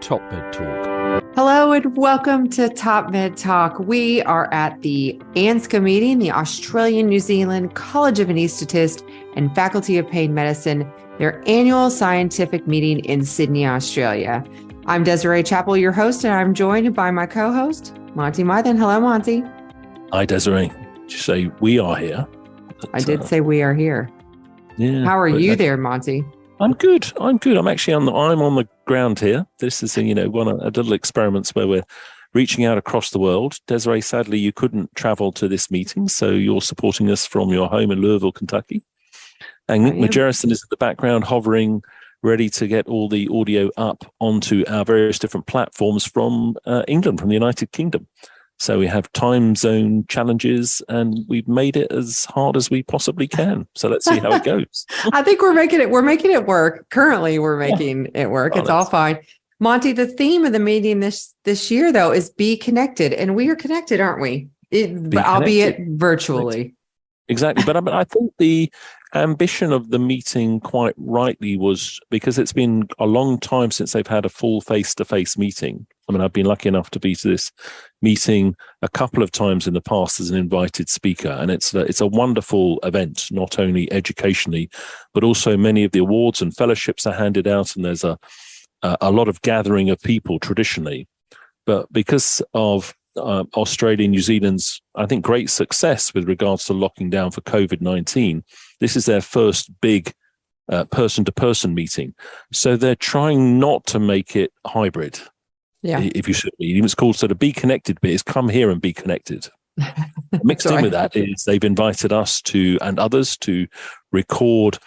TopMedTalk. Hello and welcome to TopMedTalk. We are at the ANZCA meeting, the Australian New Zealand College of Anaesthetists and Faculty of Pain Medicine, their annual scientific meeting in Sydney, Australia. I'm Desiree Chappell, your host, and I'm joined by my co-host, Monty Mythen. Hello, Monty. Hi, Desiree. Did you say we are here? I did say we are here. Yeah. How are you there, Monty? I'm good. I'm actually I'm on the ground here. This is one of a little experiments where we're reaching out across the world. Desiree, sadly, you couldn't travel to this meeting, so you're supporting us from your home in Louisville, Kentucky. And Nick Majerison is in the background, hovering, ready to get all the audio up onto our various different platforms from England, from the United Kingdom. So we have time zone challenges, and we've made it as hard as we possibly can. So let's see how it goes. I think we're making it work. Currently, we're making it work. It's all fine. Monty, the theme of the meeting this year, though, is be connected. And we are connected, aren't we? Albeit virtually. Exactly. But I think the ambition of the meeting, quite rightly, was because it's been a long time since they've had a full face-to-face meeting. I mean, I've been lucky enough to be to this meeting a couple of times in the past as an invited speaker, and it's a wonderful event, not only educationally, but also many of the awards and fellowships are handed out, and there's a lot of gathering of people traditionally. But because of Australia and New Zealand's, I think, great success with regards to locking down for COVID-19, this is their first big person-to-person meeting. So they're trying not to make it hybrid. Yeah. If you should be. It's called sort of be connected, but it's come here and be connected. Mixed in with that is they've invited us and others to record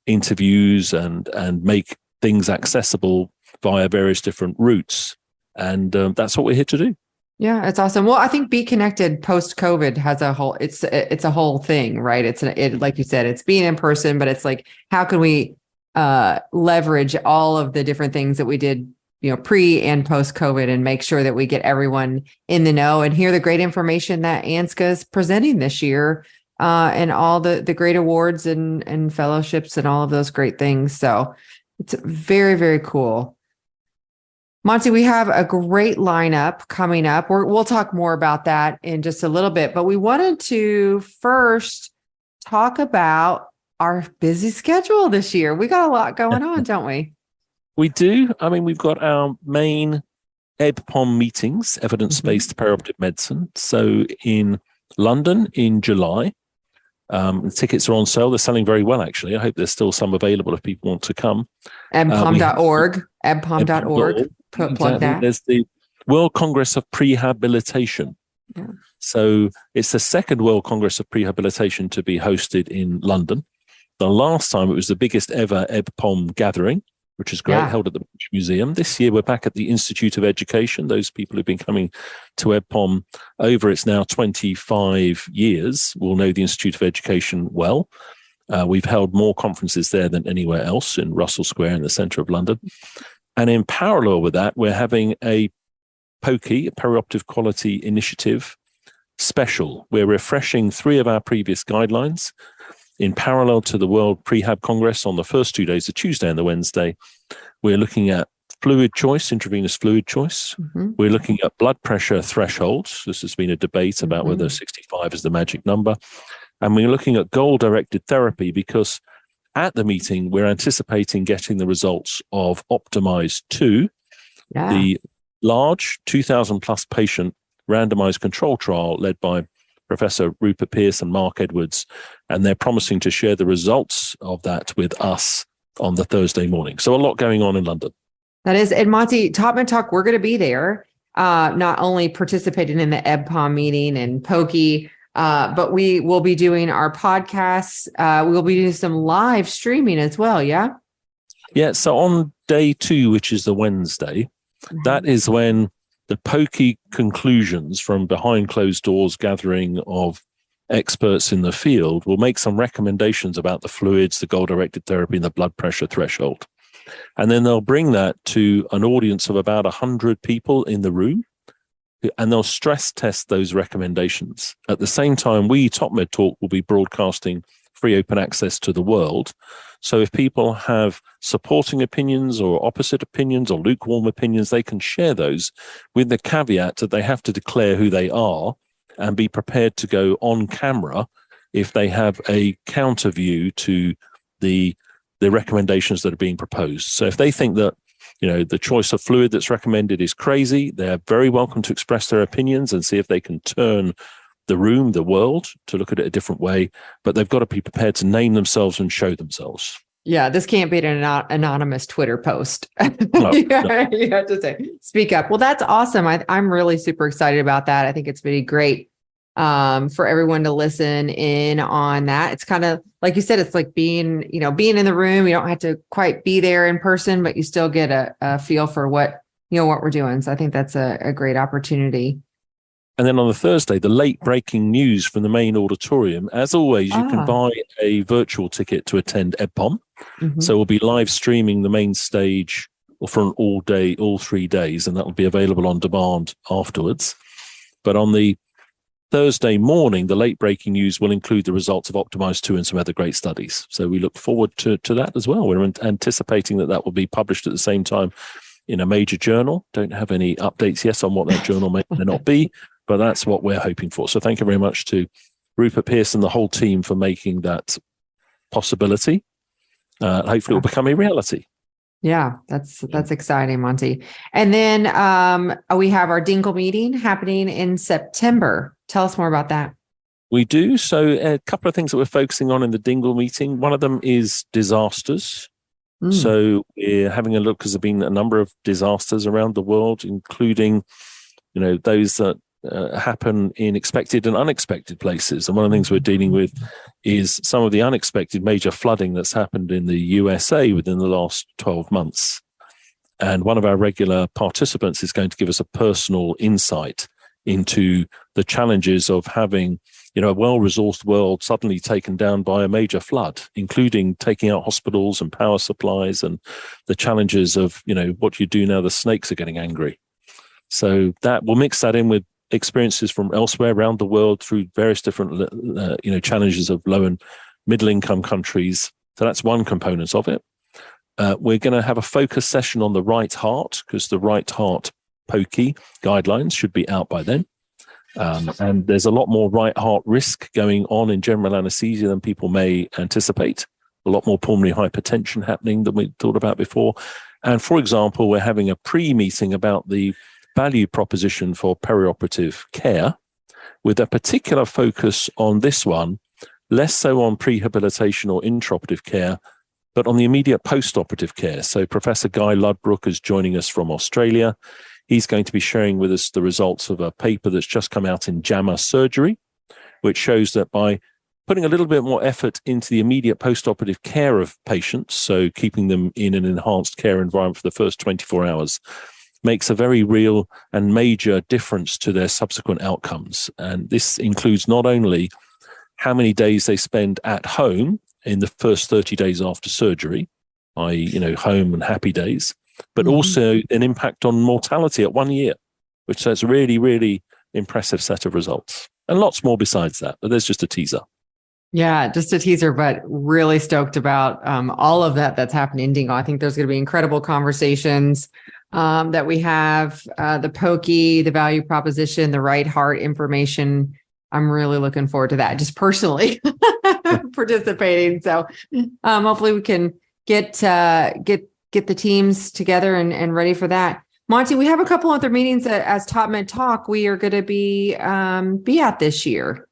interviews and make things accessible via various different routes. And that's what we're here to do. Yeah, it's awesome. Well, I think Be Connected post-COVID has it's a whole thing, right? It's like you said, it's being in person, but it's like, how can we leverage all of the different things that we did, pre and post-COVID, and make sure that we get everyone in the know and hear the great information that ANZCA is presenting this year, and all the great awards and fellowships and all of those great things. So it's very, very cool. Monty, we have a great lineup coming up. We'll talk more about that in just a little bit, but we wanted to first talk about our busy schedule this year. We got a lot going on, don't we? We do. I mean, we've got our main EBPOM meetings, evidence-based perioperative medicine. So in London in July, the tickets are on sale. They're selling very well, actually. I hope there's still some available if people want to come. EBPOM.org. EBPOM.org. Plug that. There's the World Congress of Prehabilitation. Yeah. So it's the second World Congress of Prehabilitation to be hosted in London. The last time it was the biggest ever EBPOM gathering, which is great, held at the British Museum. This year, we're back at the Institute of Education. Those people who've been coming to EBPOM over it's now 25 years will know the Institute of Education well. We've held more conferences there than anywhere else in Russell Square in the centre of London. And in parallel with that, we're having a POCI, a Perioperative Quality Initiative special. We're refreshing 3 of our previous guidelines. In parallel to the World Prehab Congress on the first 2 days, the Tuesday and the Wednesday, we're looking at fluid choice, intravenous fluid choice. Mm-hmm. We're looking at blood pressure thresholds. This has been a debate about whether 65 is the magic number. And we're looking at goal-directed therapy because at the meeting, we're anticipating getting the results of Optimize 2, the large 2,000-plus patient randomized control trial led by Professor Rupert Pearce and Mark Edwards, and they're promising to share the results of that with us on the Thursday morning. So a lot going on in London. That is, and Monty, TopMedTalk, we're going to be there, not only participating in the EBPOM meeting and POCI, but we will be doing our podcasts. We'll be doing some live streaming as well, yeah? Yeah, so on day 2, which is the Wednesday, that is when the POCI conclusions from behind closed doors gathering of experts in the field will make some recommendations about the fluids, the goal-directed therapy, and the blood pressure threshold. And then they'll bring that to an audience of about 100 people in the room, and they'll stress test those recommendations. At the same time, we, TopMedTalk, will be broadcasting free open access to the world. So if people have supporting opinions or opposite opinions or lukewarm opinions, they can share those with the caveat that they have to declare who they are and be prepared to go on camera if they have a counter view to the recommendations that are being proposed. So if they think that, the choice of fluid that's recommended is crazy, they're very welcome to express their opinions and see if they can turn the room, the world, to look at it a different way. But they've got to be prepared to name themselves and show themselves. Yeah, this can't be an anonymous Twitter post. No. You have to say, speak up. Well, that's awesome. I'm really super excited about that. I think it's really great for everyone to listen in on that. It's kind of like you said, it's like being in the room. You don't have to quite be there in person, but you still get a feel for what we're doing. So I think that's a great opportunity. And then on the Thursday, the late breaking news from the main auditorium. As always, you can buy a virtual ticket to attend EBPOM. Mm-hmm. So we'll be live streaming the main stage for an all 3 days, and that will be available on demand afterwards. But on the Thursday morning, the late breaking news will include the results of Optimize 2 and some other great studies. So we look forward to that as well. We're anticipating that will be published at the same time in a major journal. Don't have any updates yet on what that journal may not be, but that's what we're hoping for. So thank you very much to Rupert Pearce and the whole team for making that possibility. Hopefully it will become a reality. Yeah, that's exciting, Monty. And then we have our Dingle meeting happening in September. Tell us more about that. We do. So a couple of things that we're focusing on in the Dingle meeting. One of them is disasters. So we're having a look, because there have been a number of disasters around the world, including, those that happen in expected and unexpected places. And one of the things we're dealing with is some of the unexpected major flooding that's happened in the USA within the last 12 months. And one of our regular participants is going to give us a personal insight into the challenges of having, a well-resourced world suddenly taken down by a major flood, including taking out hospitals and power supplies, and the challenges of, what you do now the snakes are getting angry. So that we'll mix that in with experiences from elsewhere around the world through various different, challenges of low and middle income countries. So that's one component of it. We're going to have a focus session on the right heart, because the right heart POCI guidelines should be out by then. And there's a lot more right heart risk going on in general anesthesia than people may anticipate. A lot more pulmonary hypertension happening than we thought about before. And for example, we're having a pre-meeting about the value proposition for perioperative care, with a particular focus on this one, less so on prehabilitation or intraoperative care, but on the immediate post-operative care. So Professor Guy Ludbrook is joining us from Australia. He's going to be sharing with us the results of a paper that's just come out in JAMA Surgery, which shows that by putting a little bit more effort into the immediate post-operative care of patients, so keeping them in an enhanced care environment for the first 24 hours, makes a very real and major difference to their subsequent outcomes. And this includes not only how many days they spend at home in the first 30 days after surgery, i.e., home and happy days, but also an impact on mortality at 1 year, which is a really, really impressive set of results. And lots more besides that, but there's just a teaser. Yeah, just a teaser, but really stoked about all of that's happening in Dingle. I think there's going to be incredible conversations that we have, the POCI, the value proposition, the right heart information. I'm really looking forward to that, just personally participating. So hopefully we can get the teams together and ready for that. Monty, we have a couple other meetings as TopMedTalk we are going to be at this year.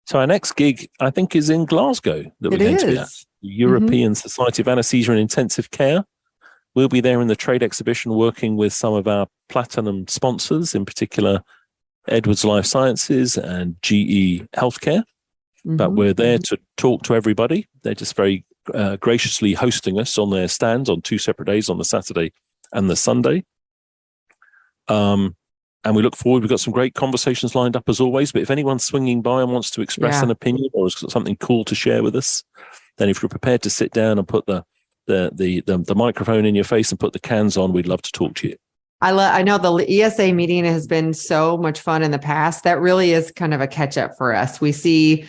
So our next gig, I think, is in Glasgow that we're going to be at. The European Society of Anaesthesia and Intensive Care. We'll be there in the trade exhibition working with some of our platinum sponsors, in particular Edwards Life Sciences and GE Healthcare. But we're there to talk to everybody. They're just very graciously hosting us on their stands on 2 separate days, on the Saturday and the Sunday. And we look forward. We've got some great conversations lined up as always. But if anyone's swinging by and wants to express an opinion or has got something cool to share with us, then if you're prepared to sit down and put the microphone in your face and put the cans on, we'd love to talk to you. I know the ESA meeting has been so much fun in the past. That really is kind of a catch up for us. We see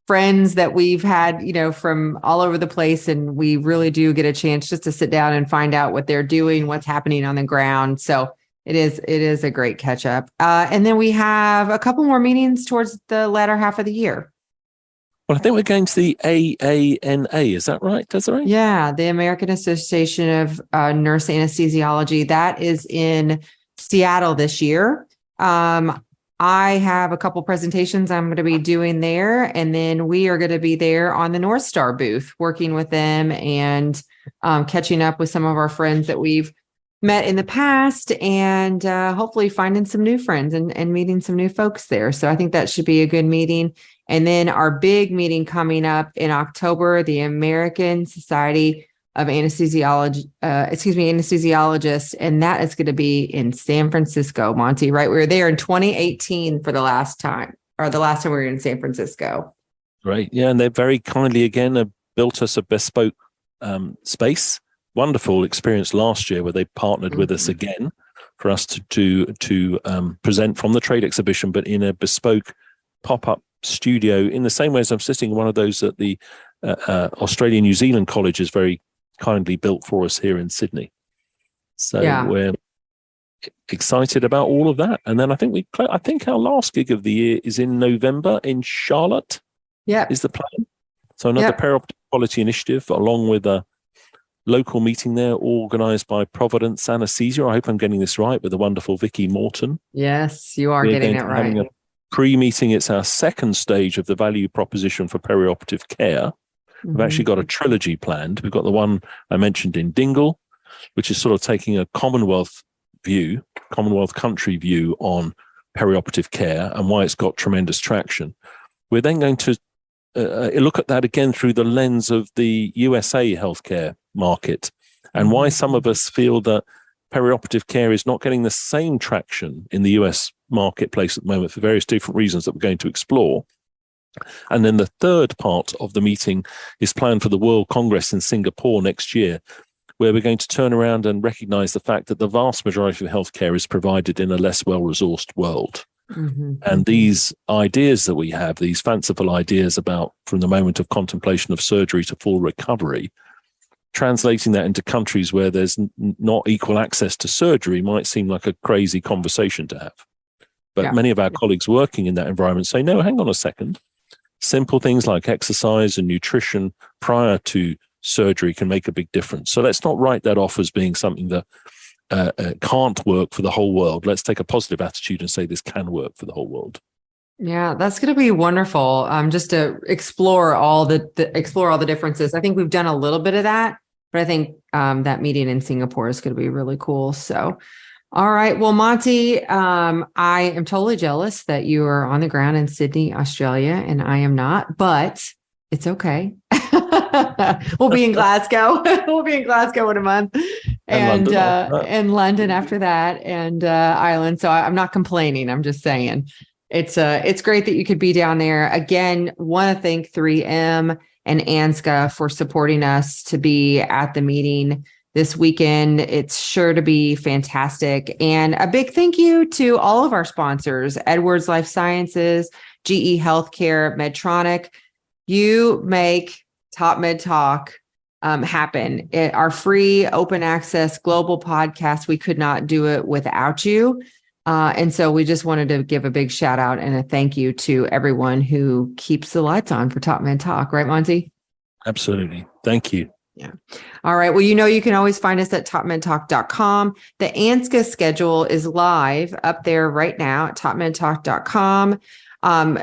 friends that we've had, from all over the place. And we really do get a chance just to sit down and find out what they're doing, what's happening on the ground. So it is a great catch up. And then we have a couple more meetings towards the latter half of the year. Well, I think we're going to the AANA. Is that right, Desiree? Yeah, the American Association of Nurse Anesthesiology. That is in Seattle this year. I have a couple presentations I'm going to be doing there, and then we are going to be there on the North Star booth, working with them and catching up with some of our friends that we've met in the past, and hopefully finding some new friends and meeting some new folks there. So I think that should be a good meeting. And then our big meeting coming up in October, the American Society of anesthesiologists, and that is going to be in San Francisco, Monty, right? We were there in 2018 for the last time we were in San Francisco. Right. Yeah. And they very kindly again built us a bespoke space. Wonderful experience last year where they partnered with us again for us to present from the trade exhibition, but in a bespoke pop-up studio in the same way as I'm sitting in one of those that the Australia New Zealand College is very kindly built for us here in Sydney. So we're excited about all of that. And then I think our last gig of the year is in November in Charlotte. Yeah, is the plan. So another perioperative quality initiative along with a local meeting there organised by Providence Anaesthesia. I hope I'm getting this right, with the wonderful Vicky Morton. Yes, you are getting it right. Having a pre-meeting. It's our second stage of the value proposition for perioperative care. We've actually got a trilogy planned. We've got the one I mentioned in Dingle, which is sort of taking a Commonwealth country view on perioperative care and why it's got tremendous traction. We're then going to look at that again through the lens of the USA healthcare market and why some of us feel that perioperative care is not getting the same traction in the US marketplace at the moment for various different reasons that we're going to explore. And then the third part of the meeting is planned for the World Congress in Singapore next year, where we're going to turn around and recognize the fact that the vast majority of healthcare is provided in a less well-resourced world. And these ideas that we have, these fanciful ideas about from the moment of contemplation of surgery to full recovery, translating that into countries where there's not equal access to surgery might seem like a crazy conversation to have. But many of our colleagues working in that environment say, no, hang on a second. Simple things like exercise and nutrition prior to surgery can make a big difference. So let's not write that off as being something that can't work for the whole world. Let's take a positive attitude and say this can work for the whole world. Yeah, that's going to be wonderful. Just to explore all the differences. I think we've done a little bit of that, but I think that meeting in Singapore is going to be really cool. So, all right. Well, Monty, I am totally jealous that you are on the ground in Sydney, Australia, and I am not, but it's okay. We'll be in Glasgow. We'll be in Glasgow in a month, and London after that, and Ireland. So I'm not complaining. I'm just saying it's great that you could be down there. Again, want to thank 3M and ANZCA for supporting us to be at the meeting this weekend. It's sure to be fantastic. And a big thank you to all of our sponsors, Edwards Life Sciences, GE Healthcare, Medtronic. You make TopMedTalk happen. Our free open access global podcast, we could not do it without you. And so we just wanted to give a big shout out and a thank you to everyone who keeps the lights on for TopMedTalk. Right, Monty? Absolutely. Thank you. Yeah. All right. Well, you can always find us at topmedtalk.com. The ANZCA schedule is live up there right now at topmedtalk.com.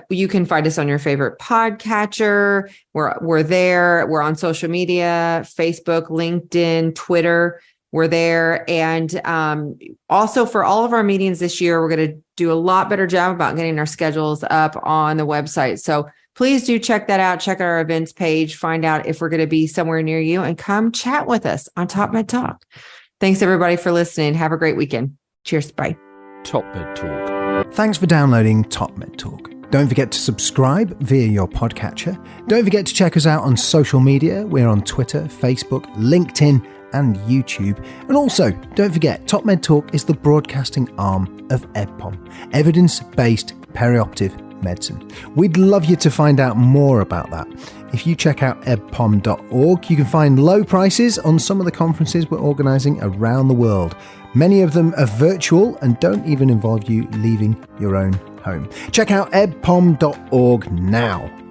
You can find us on your favorite podcatcher. We're there. We're on social media, Facebook, LinkedIn, Twitter. We're there. And also for all of our meetings this year, we're going to do a lot better job about getting our schedules up on the website. So please do check that out. Check out our events page, find out if we're going to be somewhere near you, and come chat with us on TopMedTalk. Thanks everybody for listening. Have a great weekend. Cheers. Bye. TopMedTalk. Thanks for downloading TopMedTalk. Don't forget to subscribe via your podcatcher. Don't forget to check us out on social media. We're on Twitter, Facebook, LinkedIn, and YouTube. And also, don't forget, TopMedTalk is the broadcasting arm of EBPOM, Evidence-Based Perioperative medicine. We'd love you to find out more about that. If you check out ebpom.org, you can find low prices on some of the conferences we're organising around the world. Many of them are virtual and don't even involve you leaving your own home. Check out ebpom.org now.